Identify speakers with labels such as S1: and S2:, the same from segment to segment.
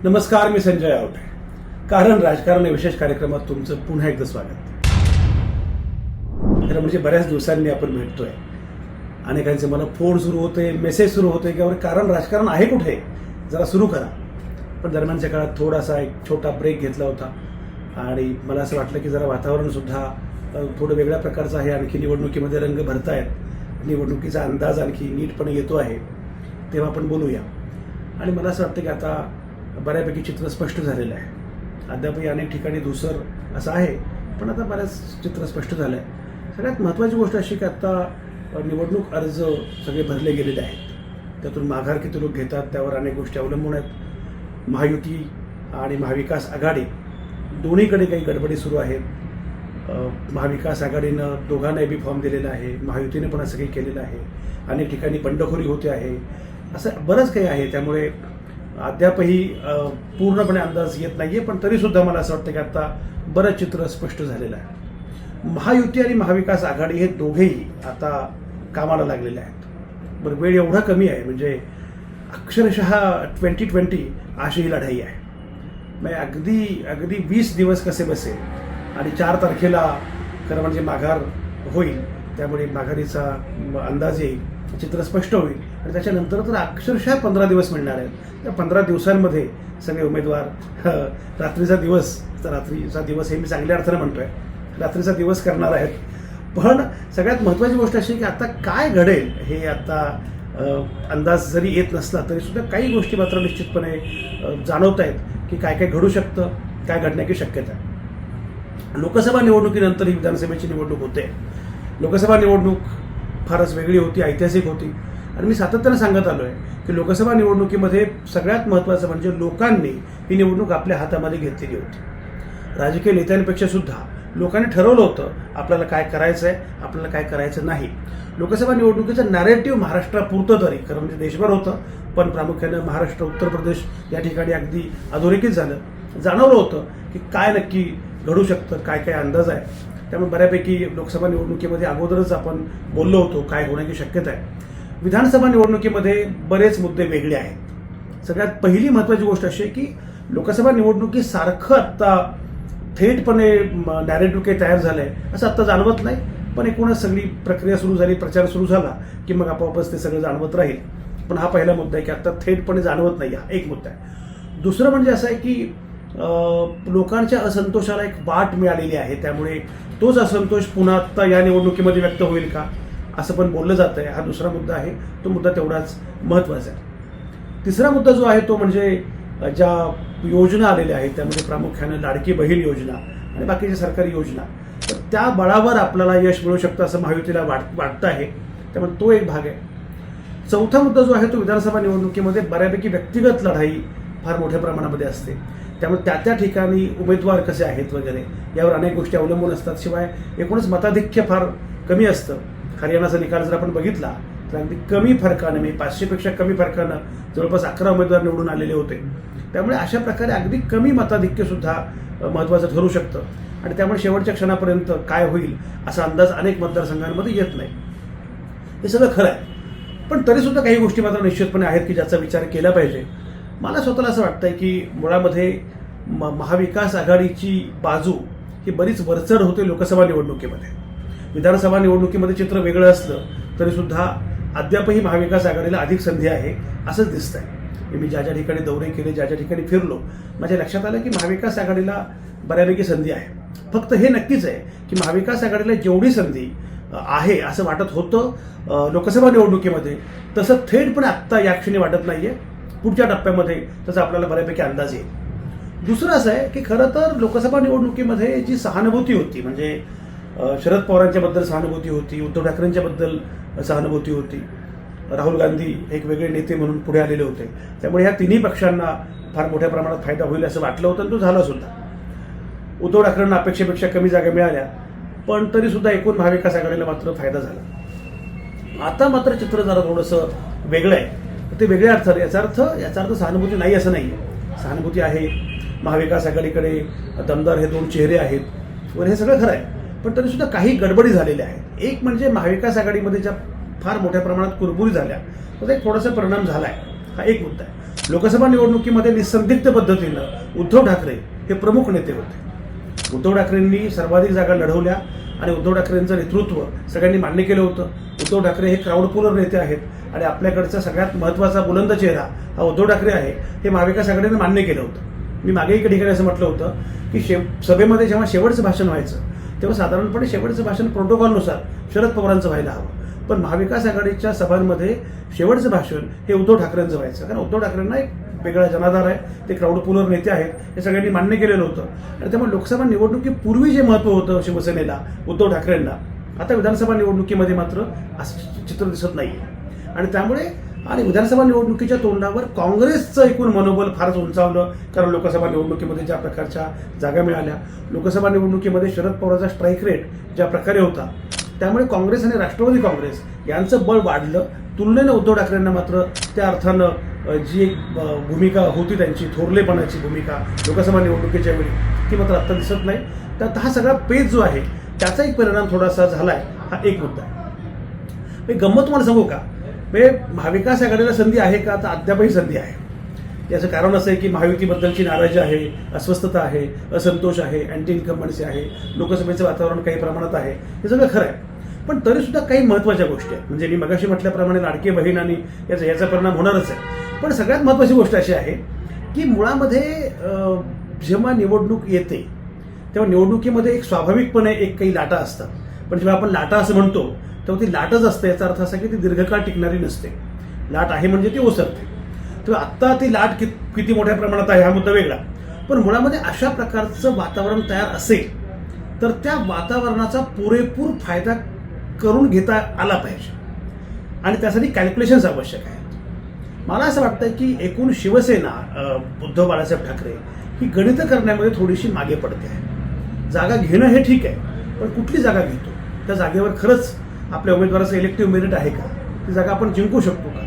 S1: नमस्कार, मी संजय आवटे. कारण राजकारण या विशेष कार्यक्रमात तुमचं पुन्हा एकदा स्वागत. खरं म्हणजे बऱ्याच दिवसांनी आपण भेटतोय. अनेकांचे मला फोन सुरू होते, मेसेज सुरू होते की कारण राजकारण आहे कुठे, जरा सुरू करा. पण दरम्यानच्या काळात थोडासा एक छोटा ब्रेक घेतला होता आणि मला असं वाटलं की जरा वातावरण सुद्धा थोडं वेगळ्या प्रकारचं आहे. आणखी निवडणुकीमध्ये रंग भरतायत, निवडणुकीचा अंदाज आणखी नीटपणे येतो आहे, तेव्हा आपण बोलूया. आणि मला असं वाटतं की आता बऱ्यापैकी चित्र स्पष्ट झालेलं आहे. अद्यापही अनेक ठिकाणी धुसर असं आहे, पण आता बऱ्याच चित्र स्पष्ट झालं आहे. सगळ्यात महत्त्वाची गोष्ट अशी की आता निवडणूक अर्ज सगळे भरले गेलेले आहेत. त्यातून माघार किती लोक घेतात त्यावर अनेक गोष्टी अवलंबून आहेत. महायुती आणि महाविकास आघाडी दोन्हीकडे काही गडबडी सुरू आहेत. महाविकास आघाडीनं दोघांना बी फॉर्म दिलेला आहे, महायुतीने पण असं काही केलेलं आहे. अनेक ठिकाणी बंडखोरी होते आहे, असं बरंच काही आहे. त्यामुळे अद्यापही पूर्णपणे अंदाज येत नाहीये, पण तरीसुद्धा मला असं वाटतं की आता बरंच चित्र स्पष्ट झालेलं आहे. महायुती आणि महाविकास आघाडी हे दोघेही आता कामाला लागलेले आहेत. बरं, वेळ एवढा कमी आहे म्हणजे अक्षरशः 2020 अशी ही लढाई आहे. म्हणजे अगदी 20 दिवस कसे बसे आणि 4 तारखेला खरं म्हणजे माघार होईल. त्यामुळे माघारीचा अंदाज येईल, चित्र स्पष्ट होईल आणि त्याच्यानंतर तर अक्षरशः 15 दिवस मिळणार आहेत. त्या 15 दिवसांमध्ये सगळे उमेदवार रात्रीचा दिवस हे मी चांगल्या अर्थानं म्हणतोय, रात्रीचा दिवस करणार आहेत. पण सगळ्यात महत्त्वाची गोष्ट अशी की आता काय घडेल हे आता अंदाज जरी येत नसला तरी सुद्धा काही गोष्टी मात्र निश्चितपणे जाणवत आहेत की काय काय घडू शकतं, काय घडण्याची शक्यता आहे. लोकसभा निवडणुकीनंतर ही विधानसभेची निवडणूक होते. लोकसभा निवडणूक फारच वेगळी होती, ऐतिहासिक होती. आणि मी सातत्यानं सांगत आलो आहे की लोकसभा निवडणुकीमध्ये सगळ्यात महत्त्वाचं म्हणजे लोकांनी ही निवडणूक आपल्या हातामध्ये घेतलेली होती. राजकीय नेत्यांपेक्षा सुद्धा लोकांनी ठरवलं होतं आपल्याला काय करायचं आहे, आपल्याला काय करायचं नाही. लोकसभा निवडणुकीचं नॅरेटिव्ह महाराष्ट्रापुरतं तरी खरं म्हणजे देशभर होतं, पण प्रामुख्यानं महाराष्ट्र, उत्तर प्रदेश या ठिकाणी अगदी अधोरेखित झालं. जाणवलं होतं की काय नक्की घडू शकतं, काय काय अंदाज आहे. त्यामुळे बऱ्यापैकी लोकसभा निवडणुकीमध्ये अगोदरच आपण बोललो होतो काय होण्याची शक्यता आहे. विधानसभा निवडणुकीमध्ये बरेच मुद्दे वेगळे आहेत. सगळ्यात पहिली महत्त्वाची गोष्ट अशी आहे की लोकसभा निवडणुकीसारखं आत्ता थेटपणे नॅरेटिव्ह काही तयार झालं आहे असं आत्ता जाणवत नाही. पण एकूणच सगळी प्रक्रिया सुरू झाली, प्रचार सुरू झाला की मग आपोआपच ते सगळं जाणवत राहील. पण हा पहिला मुद्दा आहे की आत्ता थेटपणे जाणवत नाही, हा एक मुद्दा आहे. दुसरं म्हणजे असं आहे की लोकांच्या असंतोषाला एक वाट मिळालेली आहे. त्यामुळे तोच असंतोष पुन्हा आत्ता या निवडणुकीमध्ये व्यक्त होईल का असं पण बोललं जात आहे. हा दुसरा मुद्दा आहे, तो मुद्दा तेवढाच महत्त्वाचा आहे. तिसरा मुद्दा जो आहे तो म्हणजे ज्या योजना आलेल्या आहेत त्यामध्ये प्रामुख्यानं लाडकी बहीण योजना आणि बाकीच्या सरकारी योजना, तर त्या बळावर आपल्याला यश मिळू शकतं असं महायुतीला वाटतं आहे. त्यामुळे तो एक भाग आहे. चौथा मुद्दा जो आहे तो विधानसभा निवडणुकीमध्ये बऱ्यापैकी व्यक्तिगत लढाई फार मोठ्या प्रमाणामध्ये असते. त्यामुळे त्या ठिकाणी उमेदवार कसे आहेत वगैरे यावर अनेक गोष्टी अवलंबून असतात. शिवाय एकूणच मताधिक्य फार कमी असतं. हरियाणाचा निकाल जर आपण बघितला तर अगदी कमी फरकानं, म्हणजे 500पेक्षा कमी फरकानं जवळपास 11 उमेदवार निवडून आलेले होते. त्यामुळे अशा प्रकारे अगदी कमी मताधिक्य सुद्धा महत्त्वाचं ठरू शकतं आणि त्यामुळे शेवटच्या क्षणापर्यंत काय होईल असा अंदाज अनेक मतदारसंघांमध्ये येत नाही. हे सगळं खरं आहे, पण तरीसुद्धा काही गोष्टी मात्र निश्चितपणे आहेत की ज्याचा विचार केला पाहिजे. मला स्वतःला असं वाटतंय की मुळामध्ये महाविकास आघाडीची बाजू ही बरीच वरचढ होते लोकसभा निवडणुकीमध्ये. विधानसभा निवडणुकीमध्ये चित्र वेगळं असलं तरीसुद्धा अद्यापही महाविकास आघाडीला अधिक संधी आहे असंच दिसतंय. मी ज्या ठिकाणी दौरे केले, ज्या ठिकाणी फिरलो, माझ्या लक्षात आलं की महाविकास आघाडीला बऱ्यापैकी संधी आहे. फक्त हे नक्कीच आहे की महाविकास आघाडीला जेवढी संधी आहे असं वाटत होतं लोकसभा निवडणुकीमध्ये, तसं थेटपणे आत्ता या क्षणी वाटत नाहीये. पुढच्या टप्प्यामध्ये त्याचा आपल्याला बऱ्यापैकी अंदाज येईल. दुसरं असं आहे की खरं तर लोकसभा निवडणुकीमध्ये जी सहानुभूती होती, म्हणजे शरद पवारांच्या बद्दल सहानुभूती होती, उद्धव ठाकरेंच्या बद्दल सहानुभूती होती, राहुल गांधी एक वेगळे नेते म्हणून पुढे आलेले होते. त्यामुळे ह्या तिन्ही पक्षांना फार मोठ्या प्रमाणात फायदा होईल असं वाटलं होतं आणि तो झाला सुद्धा. उद्धव ठाकरेंना अपेक्षेपेक्षा कमी जागा मिळाल्या, पण तरीसुद्धा एकूण महाविकास आघाडीला मात्र फायदा झाला. आता मात्र चित्र जरा थोडंसं वेगळं आहे. ते वेगळ्या अर्थाने याचा अर्थ सहानुभूती नाही असं नाही आहे. सहानुभूती आहे. महाविकास आघाडीकडे दमदार हे 2 चेहरे आहेत वगैरे, हे सगळं खरं आहे. पण तरीसुद्धा काही गडबडी झालेल्या आहेत. एक म्हणजे महाविकास आघाडीमध्ये ज्या फार मोठ्या प्रमाणात कुरबुरी झाल्या, त्याचा एक थोडासा परिणाम झाला आहे, हा एक मुद्दा आहे. लोकसभा निवडणुकीमध्ये निसंदिग्ध पद्धतीनं उद्धव ठाकरे हे प्रमुख नेते होते. उद्धव ठाकरेंनी सर्वाधिक जागा लढवल्या आणि उद्धव ठाकरेंचं नेतृत्व सगळ्यांनी मान्य केलं होतं. उद्धव ठाकरे हे क्राऊड पुलर नेते आहेत आणि आपल्याकडचा सगळ्यात महत्त्वाचा बुलंद चेहरा हा उद्धव ठाकरे आहे हे महाविकास आघाडीने मान्य केलं होतं. मी मागे एका ठिकाणी असं म्हटलं होतं की सभेमध्ये जेव्हा शेवटचं भाषण व्हायचं तेव्हा साधारणपणे शेवटचं भाषण प्रोटोकॉलनुसार शरद पवारांचं व्हायला हवं, पण महाविकास आघाडीच्या सभांमध्ये शेवटचं भाषण हे उद्धव ठाकरेंचं व्हायचं. कारण उद्धव ठाकरेंना एक वेगळा जनाधार आहे, ते क्राऊड पुलर नेते आहेत, हे सगळ्यांनी मान्य केलेलं होतं. आणि त्यामुळे लोकसभा निवडणुकीपूर्वी जे महत्त्व होतं शिवसेनेला, उद्धव ठाकरेंना, आता विधानसभा निवडणुकीमध्ये मात्र असं चित्र दिसत नाहीये. आणि त्यामुळे आणि विधानसभा निवडणुकीच्या तोंडावर काँग्रेसचं एकूण मनोबल फारच उंचावलं. कारण लोकसभा निवडणुकीमध्ये ज्या प्रकारच्या जागा मिळाल्या, लोकसभा निवडणुकीमध्ये शरद पवारांचा स्ट्राईक रेट ज्या प्रकारे होता, त्यामुळे काँग्रेस आणि राष्ट्रवादी काँग्रेस यांचं बळ वाढलं. तुलनेनं उद्धव ठाकरेंना मात्र त्या अर्थानं जी एक भूमिका होती त्यांची थोरलेपणाची भूमिका लोकसभा निवडणुकीच्या वेळी, ती मात्र आत्ता दिसत नाही. त्यात हा सगळा पेच जो आहे त्याचा एक परिणाम थोडासा झालाय, हा एक मुद्दा आहे. गंमत तुम्हाला सांगू का, महाविकास आघाडीला संधी आहे का, तर अद्यापही संधी आहे. याचं कारण असं आहे की महायुतीबद्दलची नाराजी आहे, अस्वस्थता आहे, असंतोष आहे, अँटी इन्कम्बन्सी आहे, लोकसभेचं वातावरण काही प्रमाणात आहे, हे सगळं खरं आहे. पण तरीसुद्धा काही महत्त्वाच्या गोष्टी आहेत. म्हणजे मी मगाशी म्हटल्याप्रमाणे लाडके बहीण आणि याचा परिणाम होणारच आहे. पण सगळ्यात महत्त्वाची गोष्ट अशी आहे की मुळामध्ये जेव्हा निवडणूक येते तेव्हा निवडणुकीमध्ये एक स्वाभाविकपणे एक काही लाटा असतात. पण जेव्हा आपण लाटा असं म्हणतो तेव्हा ती लाटच असते, याचा अर्थ असा की ती दीर्घकाळ टिकणारी नसते. लाट आहे म्हणजे ती ओसरते. तेव्हा आत्ता ती लाट किती मोठ्या प्रमाणात आहे हा मुद्दा वेगळा. पण मुळामध्ये अशा प्रकारचं वातावरण तयार असेल तर त्या वातावरणाचा पुरेपूर फायदा करून घेता आला पाहिजे आणि त्यासाठी कॅल्क्युलेशन्स आवश्यक आहेत. मला असं वाटतं की एकूण शिवसेना उद्धव बाळासाहेब ठाकरे ही गणितं करण्यामध्ये थोडीशी मागे पडते आहे. जागा घेणं हे ठीक आहे, पण कुठली जागा घेतो, त्या जागेवर खरंच आपल्या उमेदवाराचं इलेक्टिव्ह मेरिट आहे का, ती जागा आपण जिंकू शकतो का,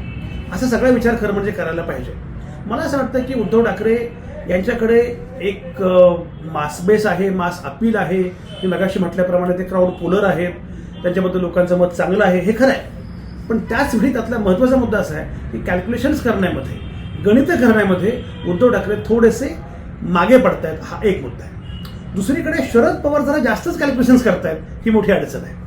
S1: असा सगळा विचार खरं म्हणजे करायला पाहिजे. मला असं वाटतं की उद्धव ठाकरे यांच्याकडे एक मास बेस आहे, मास अपील आहे. मी मगाशी म्हटल्याप्रमाणे ते क्राऊड पुलर आहेत, त्यांच्याबद्दल लोकांचं मत चांगलं आहे, हे खरं आहे. पण त्याच वेळी त्यातला महत्त्वाचा मुद्दा असा आहे की कॅल्क्युलेशन्स करण्यामध्ये, गणितं करण्यामध्ये उद्धव ठाकरे थोडेसे मागे पडतायत, हा एक मुद्दा आहे. दुसरीकडे शरद पवार जरा जास्तच कॅल्क्युलेशन्स करतायत, ही मोठी अडचण आहे.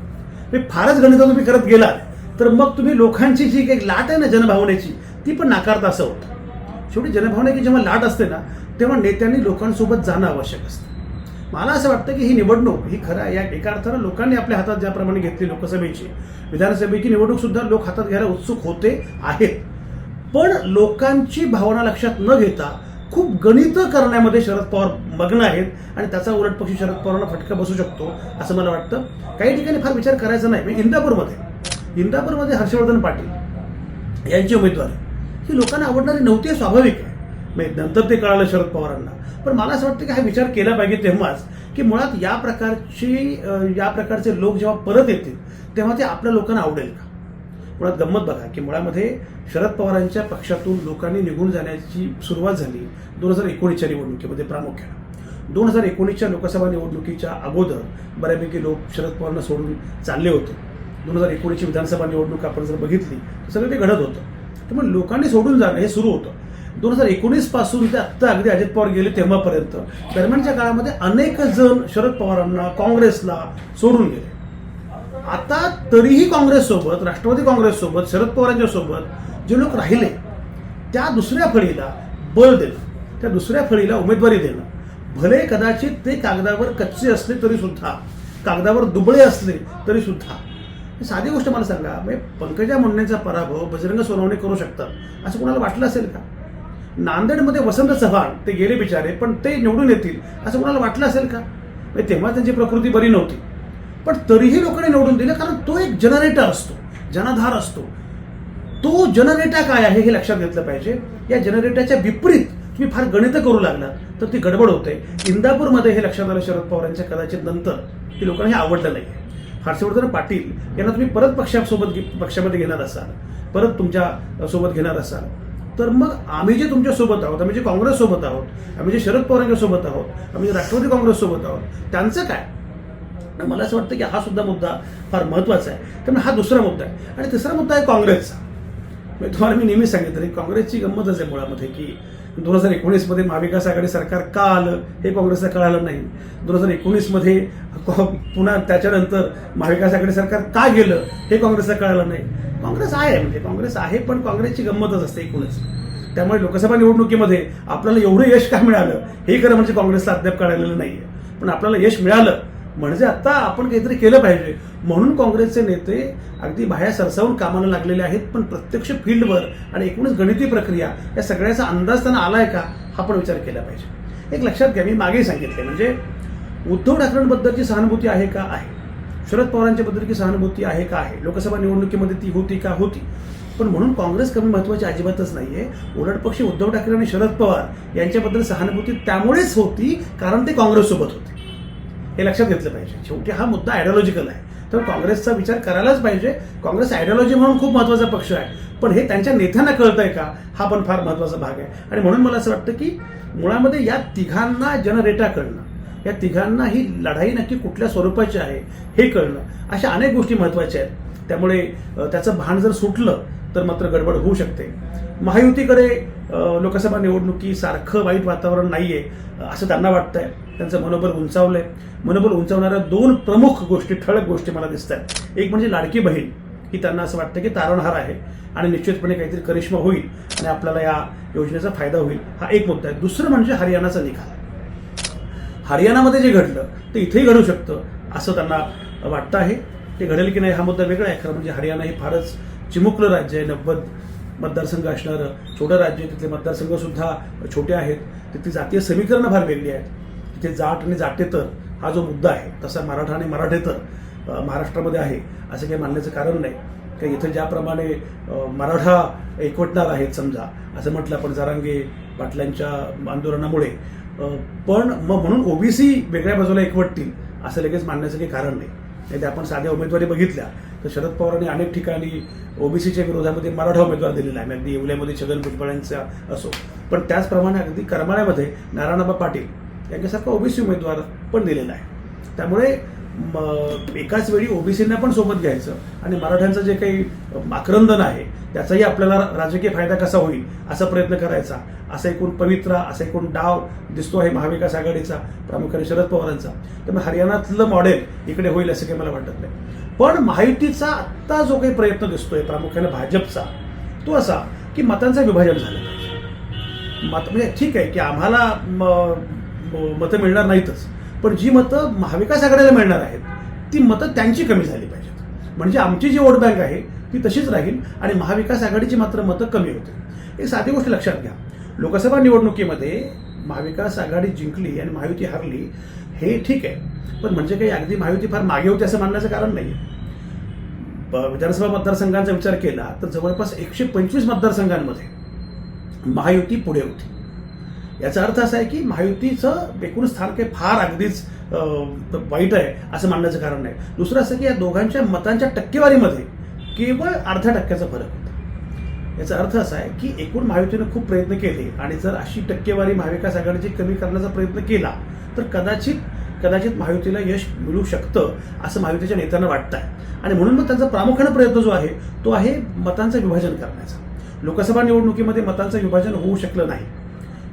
S1: फारच गणितं तुम्ही करत गेलात तर मग तुम्ही लोकांची जी काही लाट आहे ना जनभावनेची, ती पण नाकारता असं होतं. शेवटी जनभावनेची जेव्हा लाट असते ना तेव्हा नेत्यांनी लोकांसोबत जाणं आवश्यक असतं. मला असं वाटतं की ही निवडणूक ही खरं या एका अर्थानं लोकांनी आपल्या हातात ज्याप्रमाणे घेतली लोकसभेची, विधानसभेची निवडणूक सुद्धा लोक हातात घ्यायला उत्सुक होते आहेत. पण लोकांची भावना लक्षात न घेता खूप गणितं करण्यामध्ये शरद पवार मग्न आहेत आणि त्याचा उलट पक्षी शरद पवारांना फटका बसू शकतो असं मला वाटतं. काही ठिकाणी फार विचार करायचा नाही. म्हणजे इंदापूरमध्ये हर्षवर्धन पाटील यांची उमेदवारी ही लोकांना आवडणारी नव्हती, स्वाभाविक आहे. म्हणजे नंतर ते कळालं शरद पवारांना. पण मला असं वाटतं की हा विचार केला पाहिजे तेव्हाच की मुळात या प्रकारचे लोक जेव्हा परत येतील तेव्हा ते आपल्या लोकांना आवडेल का. मुळात गंमत बघा की मुळामध्ये शरद पवारांच्या पक्षातून लोकांनी निघून जाण्याची सुरुवात झाली 2019च्या निवडणुकीमध्ये. प्रामुख्याने 2019च्या लोकसभा निवडणुकीच्या अगोदर बऱ्यापैकी लोक शरद पवारांना सोडून चालले होते. 2019ची विधानसभा निवडणूक आपण जर बघितली तर सगळं ते घडत होतं. त्यामुळे लोकांनी सोडून जाणं हे सुरू होतं. 2019 पासून ते आत्ता अगदी अजित पवार गेले तेव्हापर्यंत दरम्यानच्या काळामध्ये अनेक जण शरद पवारांना, काँग्रेसला सोडून गेले. आता तरीही काँग्रेससोबत, राष्ट्रवादी काँग्रेससोबत, शरद पवारांच्या सोबत जे लोक राहिले त्या दुसऱ्या फळीला बळ देणं, त्या दुसऱ्या फळीला उमेदवारी देणं, भले कदाचित ते कागदावर कच्चे असले तरी सुद्धा, कागदावर दुबळे असले तरी सुद्धा. साधी गोष्ट मला सांगा, म्हणजे पंकजा मुंडेंचा पराभव बजरंग सोनवणे करू शकतात असं कोणाला वाटलं असेल का. नांदेडमध्ये वसंत चव्हाण ते गेले बिचारे पण ते निवडून येतील असं कोणाला वाटलं असेल का. म्हणजे तेव्हा त्यांची प्रकृती बरी नव्हती पण तरीही लोकांनी निवडून दिलं. कारण तो एक जनरेटर असतो, जनाधार असतो. तो जनरेटर काय आहे हे लक्षात घेतलं पाहिजे. या जनरेटरच्या विपरीत तुम्ही फार गणितं करू लागला तर ती गडबड होते. इंदापूरमध्ये हे लक्षात आलं शरद पवारांच्या कदाचित नंतर की लोकांना हे आवडलं नाही. हर्षवर्धन पाटील यांना तुम्ही परत पक्षामध्ये घेणार असाल, परत तुमच्या सोबत घेणार असाल तर मग आम्ही जे तुमच्या सोबत आहोत, आम्ही जे काँग्रेस सोबत आहोत, आम्ही जे शरद पवारांच्या सोबत आहोत, आम्ही जे राष्ट्रवादी काँग्रेस सोबत आहोत, त्यांचं काय. मला असं वाटतं की हा सुद्धा मुद्दा फार महत्वाचा आहे. त्यामुळे हा दुसरा मुद्दा आहे. आणि तिसरा मुद्दा आहे काँग्रेसचा. तुम्हाला मी नेहमीच सांगितलं की काँग्रेसची गंमतच आहे मुळामध्ये की 2019 महाविकास आघाडी सरकार का आलं हे काँग्रेसला कळालं नाही. 2019 पुन्हा त्याच्यानंतर महाविकास आघाडी सरकार का गेलं हे काँग्रेसला कळालं नाही. काँग्रेस आहे म्हणजे काँग्रेस आहे, पण काँग्रेसची गंमतच असते एकूणच. त्यामुळे लोकसभा निवडणुकीमध्ये आपल्याला एवढं यश का मिळालं हे खरं म्हणजे काँग्रेसला अद्याप कळालेलं नाहीये. पण आपल्याला यश मिळालं म्हणजे आता आपण काहीतरी केलं पाहिजे म्हणून काँग्रेसचे नेते अगदी बाहेर सरसावून कामाला लागलेले आहेत. पण प्रत्यक्ष फील्डवर आणि एकूणच गणिती प्रक्रिया या सगळ्याचा अंदाज त्यांना आलाय का हा पण विचार केला पाहिजे. एक लक्षात घ्या, मी मागे सांगितले म्हणजे उद्धव ठाकरेंबद्दलची सहानुभूती आहे का आहे, शरद पवारांच्या बद्दलची सहानुभूती आहे का आहे, लोकसभा निवडणुकीमध्ये ती होती का होती. पण म्हणून काँग्रेस कमी महत्वाची अजिबातच नाहीये. उलट पक्षी उद्धव ठाकरे आणि शरद पवार यांच्याबद्दल सहानुभूती त्यामुळेच होती कारण ते काँग्रेससोबत होते. हे लक्षात घेतलं पाहिजे. शेवटी हा मुद्दा आयडिओलॉजिकल आहे, तर काँग्रेसचा विचार करायलाच पाहिजे. काँग्रेस आयडिओलॉजी म्हणून खूप महत्वाचा पक्ष आहे, पण हे त्यांच्या नेत्यांना कळतंय का हा पण फार महत्वाचा भाग आहे. आणि म्हणून मला असं वाटतं की मुळामध्ये या तिघांना जनरेटा करणं, या तिघांना ही लढाई नक्की कुठल्या स्वरूपाची आहे हे कळणं, अशा अनेक गोष्टी महत्वाच्या आहेत. त्यामुळे त्याचं भान जर सुटलं तर मात्र गडबड होऊ शकते. महायुतीकडे लोकसभा निवडणुकी सारखं वाईट वातावरण नाहीये असं त्यांना वाटतंय. त्यांचं मनोबल उंचावलंय. मनोबल उंचावणाऱ्या दोन प्रमुख गोष्टी, ठळक गोष्टी मला दिसत आहेत. एक म्हणजे लाडकी बहीण, ही त्यांना असं वाटतं की तारणहार आहे आणि निश्चितपणे काहीतरी करिश्मा होईल आणि आपल्याला या योजनेचा फायदा होईल, हा एक मुद्दा आहे. दुसरं म्हणजे हरियाणाचा निकाल. हरियाणामध्ये जे घडलं ते इथेही घडू शकतं असं त्यांना वाटतं आहे. ते घडेल की नाही हा मुद्दा वेगळा आहे. खरं म्हणजे हरियाणा हे फारच चिमुकलं राज्य आहे. 90 मतदारसंघ असणारं छोटं राज्य आहे. तिथले मतदारसंघ सुद्धा छोटे आहेत. तिथली जातीय समीकरणं फार वेगळी आहेत. तिथे जाट आणि जाटेतर हा जो मुद्दा आहे तसा मराठा आणि मराठेतर महाराष्ट्रामध्ये आहे असं काही मानण्याचं कारण नाही. कारण इथं ज्याप्रमाणे मराठा एकवटणार आहेत समजा असं म्हटलं आपण जरांगे पाटलांच्या आंदोलनामुळे, पण मग म्हणून ओबीसी वेगळ्या बाजूला एकवटतील असं लगेच मानण्याचं काही कारण नाही. नाही आपण साध्या उमेदवारी बघितल्या तर शरद पवारांनी अनेक ठिकाणी ओबीसीच्या विरोधामध्ये मराठा उमेदवार दिलेला आहे. अगदी येवल्यामध्ये छगन भुजबळांचा असो, पण त्याचप्रमाणे अगदी करमाळ्यामध्ये नारायणबा पाटील यांच्यासारखा ओबीसी उमेदवार पण दिलेला आहे. त्यामुळे एकाच वेळी ओबीसींना पण सोबत घ्यायचं आणि मराठ्यांचं जे काही आक्रंदन आहे त्याचाही आपल्याला राजकीय फायदा कसा होईल असा प्रयत्न करायचा, असा एकूण पवित्रा, असा एकूण डाव दिसतो आहे महाविकास आघाडीचा, प्रामुख्याने शरद पवारांचा. त्यामुळे हरियाणातलं मॉडेल इकडे होईल असं काही मला वाटत नाही. पण महायुतीचा आत्ता जो काही प्रयत्न दिसतोय प्रामुख्याने भाजपचा, तो असा की मतांचं विभाजन झालं पाहिजे. म्हणजे ठीक आहे की आम्हाला मतं मिळणार नाहीतच, पण जी मतं महाविकास आघाडीला मिळणार आहेत ती मतं त्यांची कमी झाली पाहिजेत. म्हणजे आमची जी वोट बँक आहे ती तशीच राहील आणि महाविकास आघाडीची मात्र मतं कमी होतील. एक साधी गोष्ट लक्षात घ्या, लोकसभा निवडणुकीमध्ये महाविकास आघाडी जिंकली आणि महायुती हरली हे ठीक आहे, पण म्हणजे काही अगदी महायुती फार मागे होती असं मानण्याचं कारण नाही. विधानसभा मतदारसंघांचा विचार केला तर जवळपास 125 मतदारसंघांमध्ये महायुती पुढे होती. याचा अर्थ असा आहे की महायुतीचं एकूण स्थान काही फार अगदीच वाईट आहे असं मानण्याचं कारण नाही. दुसरं असं की या दोघांच्या मतांच्या टक्केवारीमध्ये केवळ अर्ध्या टक्क्याचा फरक होता. याचा अर्थ असा आहे की एकूण महायुतीने खूप प्रयत्न केले आणि जर अशी टक्केवारी महाविकास आघाडीची कमी करण्याचा प्रयत्न केला तर कदाचित महायुतीला यश मिळू शकतं असं महायुतीच्या नेत्यांना वाटतं आहे. आणि म्हणून मग त्यांचा प्रामुख्याने प्रयत्न जो आहे तो आहे मतांचं विभाजन करण्याचा. लोकसभा निवडणुकीमध्ये मतांचं विभाजन होऊ शकलं नाही.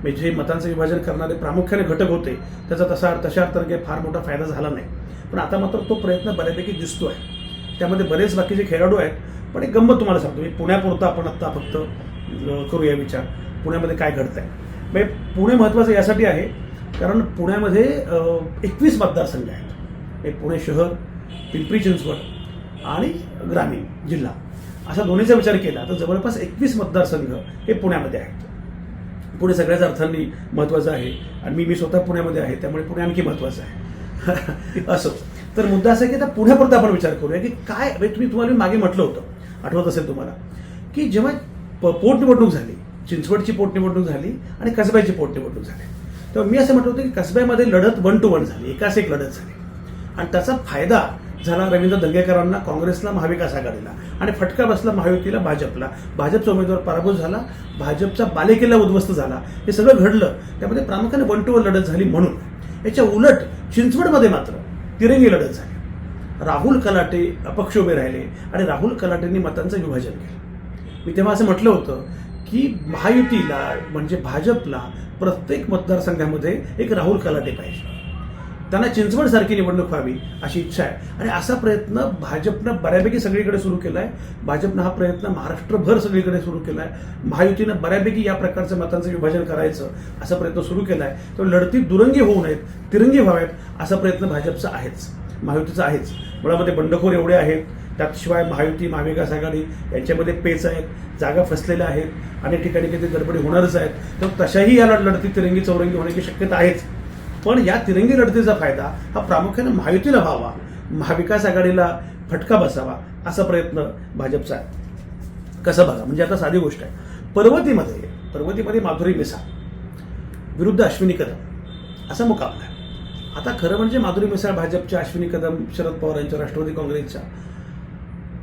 S1: म्हणजे जे मतांचं विभाजन करणारे प्रामुख्याने घटक होते त्याचा तशा अर्थाने काही फार मोठा फायदा झाला नाही. पण आता मात्र तो प्रयत्न बऱ्यापैकी दिसतोय. त्यामध्ये बरेच बाकीचे खेळाडू आहेत. पण एक गंमत तुम्हाला सांगतो, मी पुण्यापुरता आपण आत्ता फक्त करूया विचार, पुण्यामध्ये काय घडतंय. म्हणजे पुणे महत्त्वाचं यासाठी आहे कारण पुण्यामध्ये 21 मतदारसंघ आहेत. एक पुणे शहर, पिंपरी चिंचवड आणि ग्रामीण जिल्हा असा दोन्हीचा विचार केला तर जवळपास 21 मतदारसंघ हे पुण्यामध्ये आहेत. पुणे सगळ्याच अर्थांनी महत्त्वाचं आहे आणि मी स्वतः पुण्यामध्ये आहे त्यामुळे पुणे आणखी महत्त्वाचं आहे. असो, तर मुद्दा असा की आता पुण्यापुरता आपण विचार करूया की काय तुम्हाला मागे म्हटलं होतं, आठवत असेल तुम्हाला, की जेव्हा पोटनिवडणूक झाली, चिंचवडची पोटनिवडणूक झाली आणि कसब्याची पोटनिवडणूक झाली, तेव्हा मी असं म्हटलं होतं की कसब्यामध्ये लढत 1 to 1 झाली, एकाच एक लढत झाली आणि त्याचा फायदा झाला रवींद्र दंगेकरांना, काँग्रेसला, महाविकास आघाडीला आणि फटका बसला महायुतीला, भाजपला. भाजपचा उमेदवार पराभूत झाला, भाजपचा बालेकिल्ला उद्ध्वस्त झाला. हे सगळं घडलं. त्यामध्ये प्रामुख्याने 1 to 1 लढत झाली. म्हणून याच्या उलट चिंचवडमध्ये मात्र तिरंगी लढत झाली. राहुल कलाटे अपक्ष उभे राहिले आणि राहुल कलाटेंनी मतांचं विभाजन केलं. मी तेव्हा असं म्हटलं होतं की महायुतीला म्हणजे भाजपला प्रत्येक मतदारसंघामध्ये एक राहुल कलाटे पाहिजे, त्यांना चिंचवडसारखी निवडणूक व्हावी अशी इच्छा आहे. आणि असा प्रयत्न भाजपनं बऱ्यापैकी सगळीकडे सुरू केला आहे. भाजपनं हा प्रयत्न महाराष्ट्रभर सगळीकडे सुरू केला आहे. महायुतीनं बऱ्यापैकी या प्रकारचं मतांचं विभाजन करायचं असा प्रयत्न सुरू केला आहे. तर लढती दुरंगी होऊ नयेत, तिरंगी व्हाव्यात असा प्रयत्न भाजपचा आहेच, महायुतीचा आहेच. मुळामध्ये बंडखोर एवढे आहेत, त्याशिवाय महायुती महाविकास आघाडी यांच्यामध्ये पेच आहेत, जागा फसलेल्या आहेत, अनेक ठिकाणी काही गडबडी होणारच आहेत. तर तशाही या लढती तिरंगी चौरंगी होण्याची शक्यता आहेच. पण या तिरंगी लढतीचा फायदा हा प्रामुख्याने महायुतीला व्हावा, महाविकास आघाडीला फटका बसावा असा प्रयत्न भाजपचा आहे. कसं बघा, म्हणजे आता साधी गोष्ट आहे, पर्वतीमध्ये माधुरी मिसाळ विरुद्ध अश्विनी कदम असा मुकाबला आहे. आता खरं म्हणजे माधुरी मिसाळ भाजपच्या, अश्विनी कदम शरद पवार यांच्या राष्ट्रवादी काँग्रेसच्या.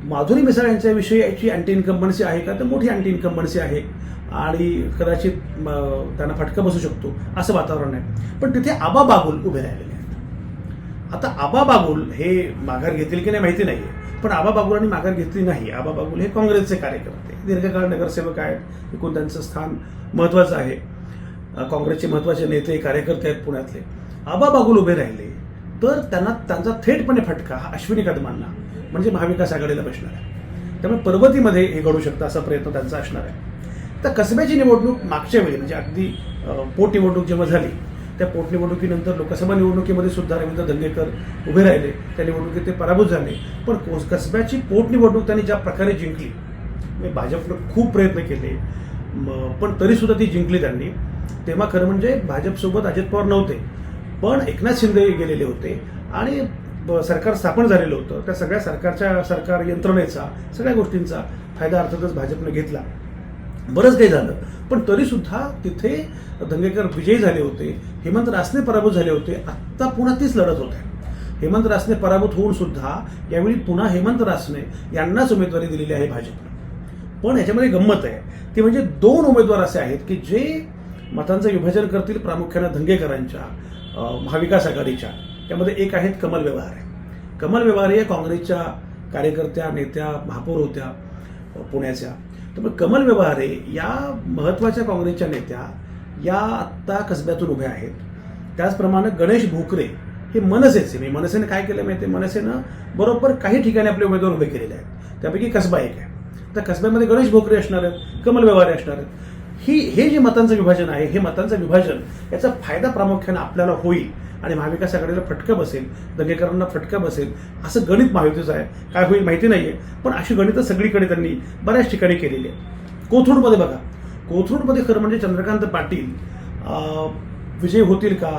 S1: माधुरी मिसाळ यांच्याविषयी याची अँटी इन्कम्बन्सी आहे का, तर मोठी अँटी इन्कम्बन्सी आहे आणि कदाचित त्यांना फटका बसू शकतो असं वातावरण आहे. पण तिथे आबा बागुल उभे राहिलेले आहेत. आता आबा बागुल हे माघार घेतील की नाही माहिती नाही, पण आबा बागुलांनी माघार घेतली नाही. आबा बागुल हे काँग्रेसचे कार्यकर्ते, दीर्घकाळ नगरसेवक आहेत, एकूण त्यांचं स्थान महत्त्वाचं आहे. काँग्रेसचे महत्त्वाचे नेते कार्यकर्ते आहेत पुण्यातले. आबा बागुल उभे राहिले तर त्यांचा थेटपणे फटका हा अश्विनी कदमांना म्हणजे महाविकास आघाडीला बसणार आहे. त्यामुळे पर्वतीमध्ये हे घडू शकतं असा प्रयत्न त्यांचा असणार आहे. तर कसब्याची निवडणूक मागच्या वेळी म्हणजे अगदी पोटनिवडणूक जेव्हा झाली त्या पोटनिवडणुकीनंतर लोकसभा निवडणुकीमध्ये सुद्धा रवींद्र धंगेकर उभे राहिले, त्या निवडणुकीत ते पराभूत झाले. पण कसब्याची पोटनिवडणूक त्यांनी ज्या प्रकारे जिंकली, म्हणजे भाजपनं खूप प्रयत्न केले पण तरीसुद्धा ती जिंकली त्यांनी. तेव्हा खरं म्हणजे भाजपसोबत अजित पवार नव्हते, पण एकनाथ शिंदे गेलेले होते आणि सरकार स्थापन झालेलं होतं. त्या सगळ्या सरकार यंत्रणेचा, सगळ्या गोष्टींचा फायदा अर्थातच भाजपनं घेतला. बरंच काही झालं, पण तरीसुद्धा तिथे धंगेकर विजयी झाले होते, हेमंत रासने पराभूत झाले होते. आत्ता पुन्हा तीच लढत होत आहे. हेमंत रासने पराभूत होऊन सुद्धा यावेळी पुन्हा हेमंत रासने यांनाच उमेदवारी दिलेली आहे भाजपनं. पण याच्यामध्ये गंमत आहे ती म्हणजे दोन उमेदवार असे आहेत की जे मतांचं विभाजन करतील, प्रामुख्यानं धंगेकरांच्या महाविकास आघाडीच्या. त्यामध्ये एक आहेत कमल व्यवहारे. कमल व्यवहारे काँग्रेसच्या कार्यकर्त्या, नेत्या, महापौर होत्या पुण्याच्या. त्यामुळे कमल व्यवहारे या महत्त्वाच्या काँग्रेसच्या नेत्या या आत्ता कसब्यातून उभ्या आहेत. त्याचप्रमाणे गणेश भोकरे हे मनसेचे, मनसेने काय केलं माहिती आहे, मनसेनं बरोबर काही ठिकाणी आपले उमेदवार उभे केलेले आहेत. त्यापैकी कसबा एक आहे. तर कसब्यामध्ये गणेश भोकरे असणार आहेत, कमल व्यवहारे असणार आहेत. हे जे मतांचं विभाजन आहे, हे मतांचं विभाजन याचा फायदा प्रामुख्याने आपल्याला होईल आणि महाविकास आघाडीला फटका बसेल, दंगेकरांना फटका बसेल असं गणित महायुतीचं आहे. काय होईल माहिती नाहीये, पण अशी गणितं सगळीकडे त्यांनी बऱ्याच ठिकाणी केलेली आहे. कोथरूडमध्ये बघा, कोथरूडमध्ये खरं म्हणजे चंद्रकांत पाटील विजय होतील का,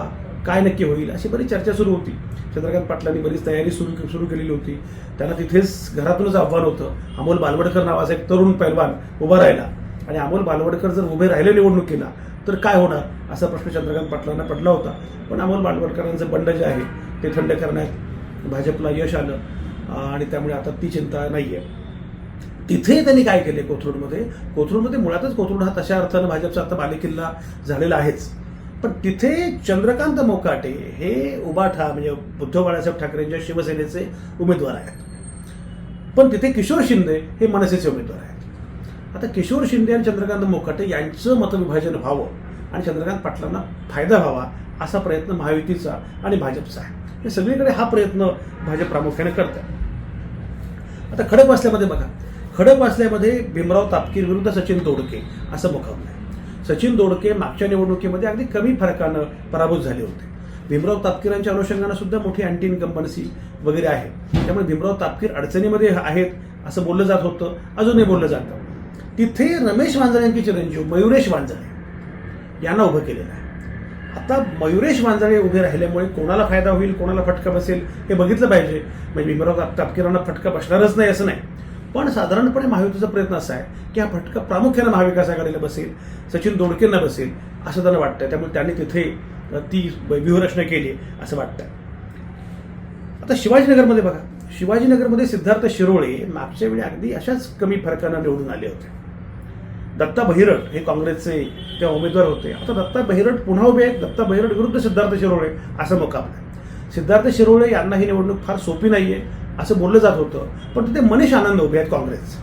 S1: काय नक्की होईल अशी बरीच चर्चा सुरू होती. चंद्रकांत पाटलांनी बरीच तयारी सुरू केलेली होती. त्यांना तिथेच घरातूनच आव्हान होतं. अमोल बालवडकर नावाचा एक तरुण पैलवान उभा राहिला आणि अमोल बालवडकर जर उभे राहिले निवडणुकीला तर काय होणार असा प्रश्न चंद्रकांत पाटलांना पडला होता. पण अमोल बालवडकरांचं बंड जे आहे ते थंड करण्यात भाजपला यश आलं आणि त्यामुळे आता ती चिंता नाही आहे. तिथे त्यांनी काय केले कोथरूडमध्ये मुळातच कोथरूड हा तशा अर्थानं भाजपचा आता बालेकिल्ला झालेला आहेच. पण तिथे चंद्रकांत मोकाटे हे उबाठा म्हणजे उद्धव बाळासाहेब ठाकरेंच्या शिवसेनेचे उमेदवार आहेत. पण तिथे किशोर शिंदे हे मनसेचे उमेदवार आहेत. आता किशोर शिंदे आणि चंद्रकांत मोकाटे यांचं मतविभाजन व्हावं आणि चंद्रकांत पाटलांना फायदा व्हावा असा प्रयत्न महायुतीचा आणि भाजपचा आहे. हे सगळीकडे हा प्रयत्न भाजप प्रामुख्याने करतात. आता खडकवासल्यामध्ये बघा, खडकवासल्यामध्ये भीमराव तापकीर विरुद्ध सचिन दोडके असं मुकाबला आहे. सचिन दोडके मागच्या निवडणुकीमध्ये अगदी कमी फरकानं पराभूत झाले होते. भीमराव तापकीरांच्या अनुषंगानं सुद्धा मोठी अँटी इन्कम्बन्सी वगैरे आहे. त्यामुळे भीमराव तापकीर अडचणीमध्ये आहेत असं बोललं जात होतं, अजूनही बोललं जातं. तिथे रमेश वांजळेंचे चिरंजीव मयुरेश वांजळे यांना उभं केलेलं आहे. आता मयुरेश वांजळे उभे राहिल्यामुळे कोणाला फायदा होईल, कोणाला फटका बसेल हे बघितलं पाहिजे. म्हणजे भीमराव तापकीरांना फटका बसणारच नाही असं नाही, पण साधारणपणे महायुतीचा प्रयत्न असा आहे की हा फटका प्रामुख्याने महाविकास आघाडीला बसेल, सचिन दोडकेंना बसेल असं त्यांना वाटतंय. त्यामुळे त्यांनी तिथे ती व्यूहरचना केली असं वाटतं. आता शिवाजीनगरमध्ये बघा, शिवाजीनगरमध्ये सिद्धार्थ शिरोळे मागच्या वेळी अगदी अशाच कमी फरकानं निवडून आले होते. दत्ता बहिरट हे काँग्रेसचे ते उमेदवार होते. आता दत्ता बहिरट पुन्हा उभे आहेत. दत्ता बहिरट विरुद्ध सिद्धार्थ शिरोळे असा मुकाबला. सिद्धार्थ शिरोळे यांना ही निवडणूक फार सोपी नाहीये असं बोललं जात होतं, पण तिथे मनीष आनंद उभे आहेत काँग्रेस.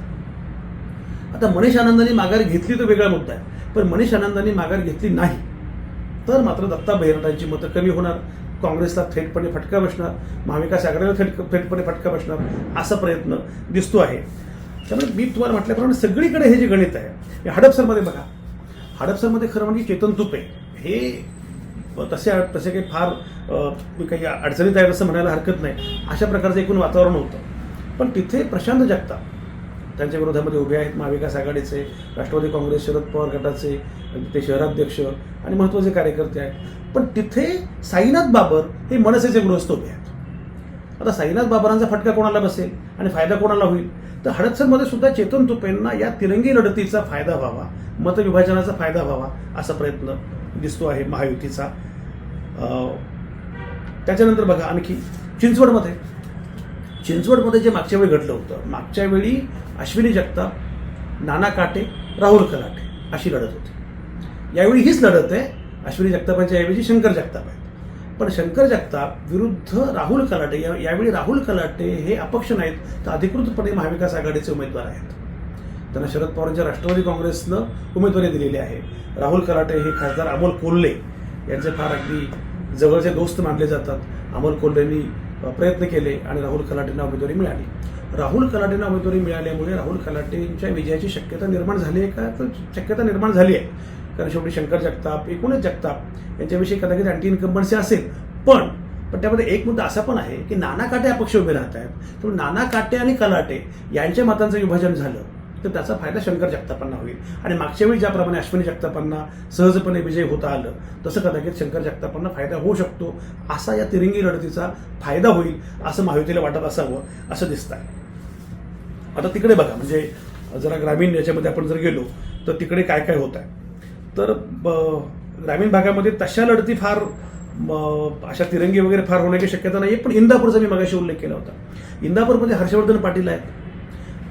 S1: आता मनीष आनंदांनी माघार घेतली तर वेगळा मुद्दा आहे, पण मनीष आनंदांनी माघार घेतली नाही तर मात्र दत्ता बहिरटांची मतं कमी होणार, काँग्रेसला थेटपणे फटका बसणार, महाविकास आघाडीला थेटपणे फटका बसणार असा प्रयत्न दिसतो आहे. त्यामुळे मी तुम्हाला म्हटल्याप्रमाणे सगळीकडे हे जे गणित आहे, हडपसरमध्ये बघा, हडपसरमध्ये खरं म्हणजे चेतन तुपे हे तसे काही फार काही अडचणीत आहेत असं म्हणायला हरकत नाही, अशा प्रकारचं एकूण वातावरण होतं. पण तिथे प्रशांत जगताप त्यांच्या विरोधामध्ये उभे आहेत, महाविकास आघाडीचे, राष्ट्रवादी काँग्रेस, शरद पवार गटाचे ते शहराध्यक्ष आणि महत्त्वाचे कार्यकर्ते आहेत. पण तिथे साईनाथ बाबर हे मनसेचे गृहस्थ उभे आहेत. आता साईनाथ बाबरांचा फटका कोणाला बसेल आणि फायदा कोणाला होईल, तर हडपसरमध्ये सुद्धा चेतन तुपेंना या तिरंगी लढतीचा फायदा व्हावा, मतविभाजनाचा फायदा व्हावा असा प्रयत्न दिसतो आहे महायुतीचा. त्याच्यानंतर बघा आणखी चिंचवडमध्ये जे मागच्या वेळी घडलं होतं, मागच्या वेळी अश्विनी जगताप, नाना काटे, राहुल कलाटे अशी लढत होती. यावेळी हीच लढत आहे, अश्विनी जगतापांच्या ऐवजी शंकर जगताप आहेत. पण शंकर जगताप विरुद्ध राहुल कलाटे, यावेळी राहुल कलाटे हे अपक्ष नाहीत तर अधिकृतपणे महाविकास आघाडीचे उमेदवार आहेत. त्यांना शरद पवारांच्या राष्ट्रवादी काँग्रेसनं उमेदवारी दिलेली आहे. राहुल कलाटे हे खासदार अमोल कोल्हे यांचे फार अगदी जवळचे दोस्त मानले जातात. अमोल कोल्हेंनी प्रयत्न केले आणि राहुल कलाटेंना उमेदवारी मिळाली. राहुल कलाटेंना उमेदवारी मिळाल्यामुळे राहुल कलाटेंच्या विजयाची शक्यता निर्माण झाली आहे का, तर शक्यता निर्माण झाली आहे. कारण शेवटी शंकर जगताप, एकूणच जगताप यांच्याविषयी कदाचित अँटी इन्कम्बन्सी असेल. पण त्यामध्ये एक मुद्दा असा पण आहे की नाना काटे अपक्ष उभे राहत आहेत. त्यामुळे नाना काटे आणि कलाटे यांच्या मतांचं विभाजन झालं तर त्याचा फायदा शंकर जगतापांना होईल. आणि मागच्या वेळी ज्याप्रमाणे अश्विनी जगतापांना सहजपणे विजय होता आलं तसं कदाचित शंकर जगतापांना फायदा होऊ शकतो. असा या तिरंगी लढतीचा फायदा होईल असं महायुतीला वाटत असावं असं दिसत आहे. आता तिकडे बघा, म्हणजे जरा ग्रामीण याच्यामध्ये आपण जर गेलो तर तिकडे काय काय होत आहे, तर ग्रामीण भागामध्ये तशा लढती फार अशा तिरंगी वगैरे फार होण्याची शक्यता नाही आहे. पण इंदापूरचा मी मगाशी उल्लेख केला होता. इंदापूरमध्ये हर्षवर्धन पाटील आहेत.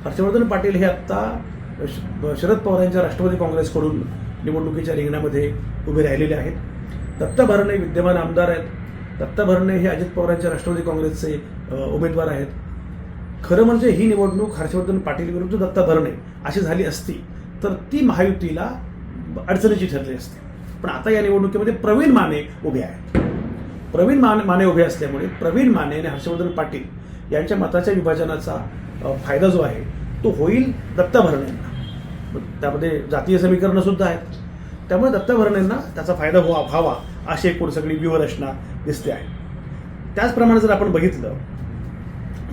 S1: हर्षवर्धन पाटील हे आत्ता शरद पवार यांच्या राष्ट्रवादी काँग्रेसकडून निवडणुकीच्या रिंगणामध्ये उभे राहिलेले आहेत. दत्ता भरणे विद्यमान आमदार आहेत. दत्ता भरणे हे अजित पवारांच्या राष्ट्रवादी काँग्रेसचे उमेदवार आहेत. खरं म्हणजे ही निवडणूक हर्षवर्धन पाटील विरुद्ध दत्ता भरणे अशी झाली असती तर ती महायुतीला अडचणीची ठरली असते. पण आता या निवडणुकीमध्ये प्रवीण माने उभे आहेत. प्रवीण माने उभे असल्यामुळे प्रवीण माने आणि हर्षवर्धन पाटील यांच्या मताच्या विभाजनाचा फायदा जो आहे तो होईल दत्ता भरणेंना. त्यामध्ये जातीय समीकरणं सुद्धा आहेत. त्यामुळे दत्ता भरणेंना त्याचा फायदा व्हावा अशी एकूण सगळी व्यूहरचना दिसते आहे. त्याचप्रमाणे जर आपण बघितलं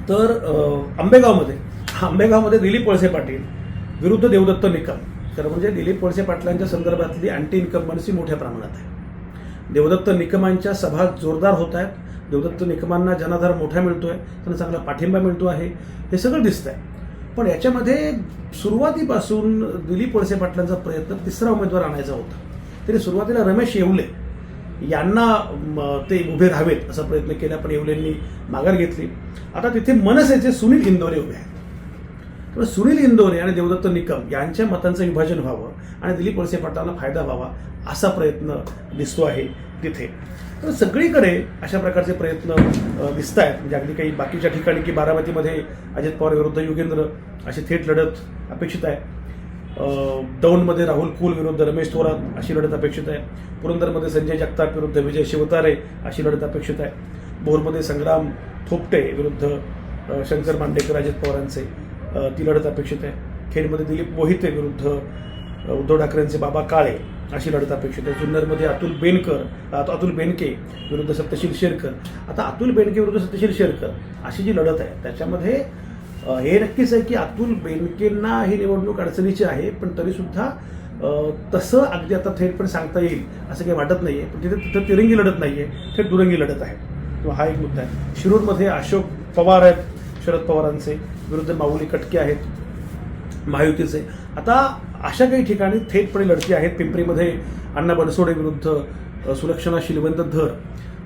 S1: तर आंबेगावमध्ये दिलीप वळसे पाटील विरुद्ध देवदत्त निकम. तर म्हणजे दिलीप वळसे पाटलांच्या संदर्भातली अँटी इन्कम्बन्सी मोठ्या प्रमाणात आहे. देवदत्त निकमांच्या सभा जोरदार होत आहेत. देवदत्त निकमांना जनाधार मोठा मिळतोय, त्यांना चांगला पाठिंबा मिळतो आहे, हे सगळं दिसतंय. पण याच्यामध्ये सुरुवातीपासून दिलीप वळसे पाटलांचा प्रयत्न तिसरा उमेदवार आणायचा होता. तरी सुरुवातीला रमेश येवले यांना ते उभे राहावेत असा प्रयत्न केला, पण येवलेंनी माघार घेतली. आता तिथे मनसेचे सुनील इंदोरे उभे आहेत. तर सुनील इंदोरे आणि देवदत्त निकम यांच्या मतांचं विभाजन व्हावं आणि दिलीप वळसे पाटलांना फायदा व्हावा असा प्रयत्न दिसतो आहे तिथे. तर सगळीकडे अशा प्रकारचे प्रयत्न दिसत आहेत. म्हणजे अगदी काही बाकीच्या ठिकाणी की बारामतीमध्ये अजित पवार विरुद्ध युगेंद्र अशी थेट लढत अपेक्षित आहे. दौंडमध्ये राहुल कुल विरुद्ध रमेश थोरात अशी लढत अपेक्षित आहे. पुरंदरमध्ये संजय जगताप विरुद्ध विजय शिवतारे अशी लढत अपेक्षित आहे. भोरमध्ये संग्राम थोपटे विरुद्ध शंकर मांडेकर अजित पवारांचे ती लढत अपेक्षित आहे. खेडमध्ये दिलीप मोहिते विरुद्ध उद्धव ठाकरेंचे बाबा काळे अशी लढत अपेक्षित आहे. जुन्नरमध्ये अतुल बेनके विरुद्ध सत्यशील शेरकर. आता अतुल बेनके विरुद्ध सत्यशील शेरकर अशी जी लढत आहे त्याच्यामध्ये हे नक्कीच आहे की अतुल बेनकेंना ही निवडणूक अडचणीची आहे, पण तरीसुद्धा तसं अगदी आता थेटपणे सांगता येईल असं काही वाटत नाही आहे. पण तिथं तिरंगी लढत नाही आहे, थेट दुरंगी लढत आहे. किंवा हा एक मुद्दा आहे. शिरूरमध्ये अशोक पवार आहेत शरद पवारांचे विरुद्ध माऊली कटके आहेत महायुतीचे. आता अशा काही ठिकाणी थेटपणे लढती आहेत. पिंपरीमध्ये अण्णा बनसोडे विरुद्ध सुलक्षणा शिलवंत धर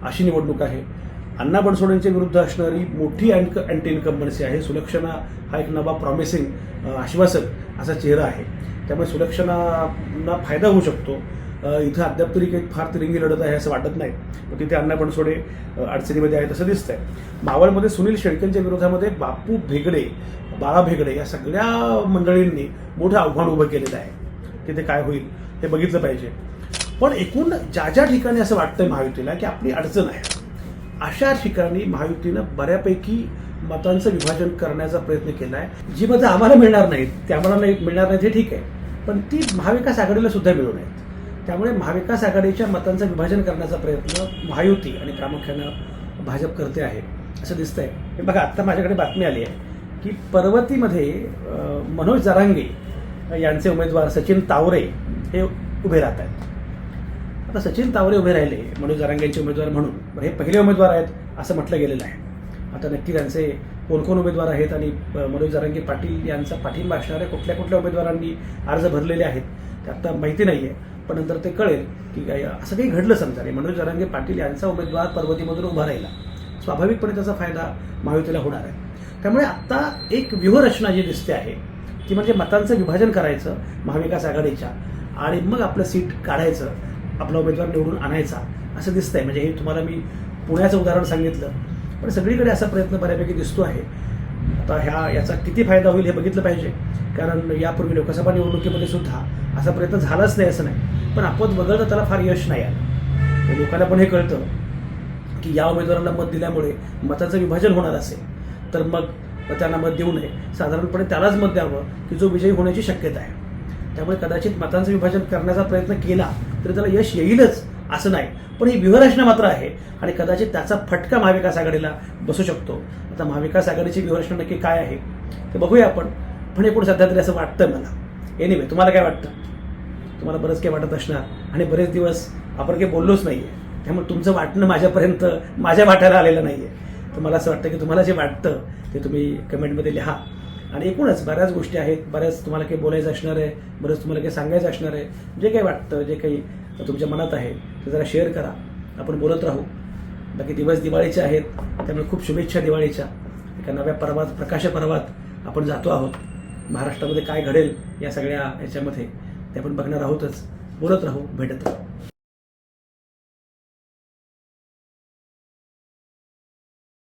S1: अशी निवडणूक आहे. अण्णा बनसोडेंच्या विरुद्ध असणारी मोठी अँटी इन्कम्बन्सी आहे. सुलक्षणा हा एक नवा प्रॉमिसिंग आश्वासक असा चेहरा आहे. त्यामुळे सुलक्षणाला फायदा होऊ शकतो. इथं अद्याप तरी काही फार तिरंगी लढत आहे असं वाटत नाही. पण तिथे अण्णा बनसोडे अडचणीमध्ये आहेत असं दिसतंय. मावळमध्ये सुनील शेळकेंच्या विरोधामध्ये बापू भेगडे बाळा भेगडे या सगळ्या मंडळींनी मोठं आव्हान उभं केलेलं आहे. तिथे काय होईल हे बघितलं पाहिजे. पण एकूण ज्या ज्या ठिकाणी असं वाटतंय महायुतीला की आपली अडचण आहे, अशा ठिकाणी महायुतीनं बऱ्यापैकी मतांचं विभाजन करण्याचा प्रयत्न केला आहे. जी मतं आम्हाला मिळणार नाहीत, ते आम्हाला मिळणार नाहीत हे ठीक आहे, पण ती महाविकास आघाडीला सुद्धा मिळू नयेत. त्यामुळे महाविकास आघाडीच्या मतांचं विभाजन करण्याचा प्रयत्न महायुती आणि प्रामुख्यानं भाजप करते आहे असं दिसतंय. हे बघा, आत्ता माझ्याकडे बातमी आली आहे की पर्वतीमध्ये मनोज जरांगे यांचे उमेदवार सचिन तावरे हे उभे राहत आहेत. आता सचिन तावरे उभे राहिले मनोज जरांगेंचे उमेदवार म्हणून, हे पहिले उमेदवार आहेत असं म्हटलं गेलेलं आहे. आता नक्की त्यांचे कोण कोण उमेदवार आहेत आणि मनोज जरांगे पाटील यांचा पाठिंबा असणाऱ्या कुठल्या कुठल्या उमेदवारांनी अर्ज भरलेले आहेत ते आता माहिती नाही आहे. पण नंतर ते कळेल की असं काही घडलं समजा आणि मनोज जरांगे पाटील यांचा उमेदवार पर्वतीमधून उभा राहिला, स्वाभाविकपणे त्याचा फायदा महायुतीला होणार आहे. त्यामुळे आत्ता एक व्यूहरचना जी दिसते आहे ती म्हणजे मतांचं विभाजन करायचं महाविकास आघाडीच्या आणि मग आपलं सीट काढायचं, आपला उमेदवार निवडून आणायचा असं दिसतंय. म्हणजे हे तुम्हाला मी पुण्याचं उदाहरण सांगितलं, पण सगळीकडे असा प्रयत्न बऱ्यापैकी दिसतो आहे. आता याचा किती फायदा होईल हे बघितलं पाहिजे, कारण यापूर्वी लोकसभा निवडणुकीमध्ये सुद्धा असा प्रयत्न झालाच नाही असं नाही, पण आपत वगळता त्याला फार यश नाही आलं. लोकांना पण हे कळतं की या उमेदवाराला मत दिल्यामुळे मताचं विभाजन होणार असेल तर मग त्यांना मत देऊ नये, साधारणपणे त्यालाच मत द्यावं की जो विजयी होण्याची शक्यता आहे. त्यामुळे कदाचित मतांचं विभाजन करण्याचा प्रयत्न केला तरी त्याला यश येईलच असं नाही, पण ही व्यूहरचना मात्र आहे आणि कदाचित त्याचा फटका महाविकास आघाडीला बसू शकतो. आता महाविकास आघाडीची व्यूहरचना नक्की काय आहे ते बघूया आपण, पण एकूण सध्या तरी असं वाटतं मला. एनिवे, तुम्हाला काय वाटतं? तुम्हाला बरंच काही वाटत असणार आणि बरेच दिवस आपण काही बोललोच नाही आहे, त्यामुळे तुमचं वाटणं माझ्यापर्यंत माझ्या वाट्याला आलेलं नाही आहे. तर मला असं वाटतं की तुम्हाला जे वाटतं ते तुम्ही कमेंटमध्ये लिहा. आणि एकूणच बऱ्याच गोष्टी आहेत, बऱ्याच तुम्हाला काही बोलायचं असणार आहे, बरंच तुम्हाला काही सांगायचं असणार आहे. जे काही वाटतं, जे काही तुमच्या मनात आहे ते जरा शेअर करा, आपण बोलत राहू. बाकी दिवस दिवाळीचे आहेत, त्यामुळे खूप शुभेच्छा दिवाळीच्या. एका नव्या पर्वात, प्रकाश पर्वात आपण जातो आहोत. महाराष्ट्रामध्ये काय घडेल या सगळ्या ह्याच्यामध्ये ते आपण बघणार आहोतच. बोलत राहू, भेटत राहू.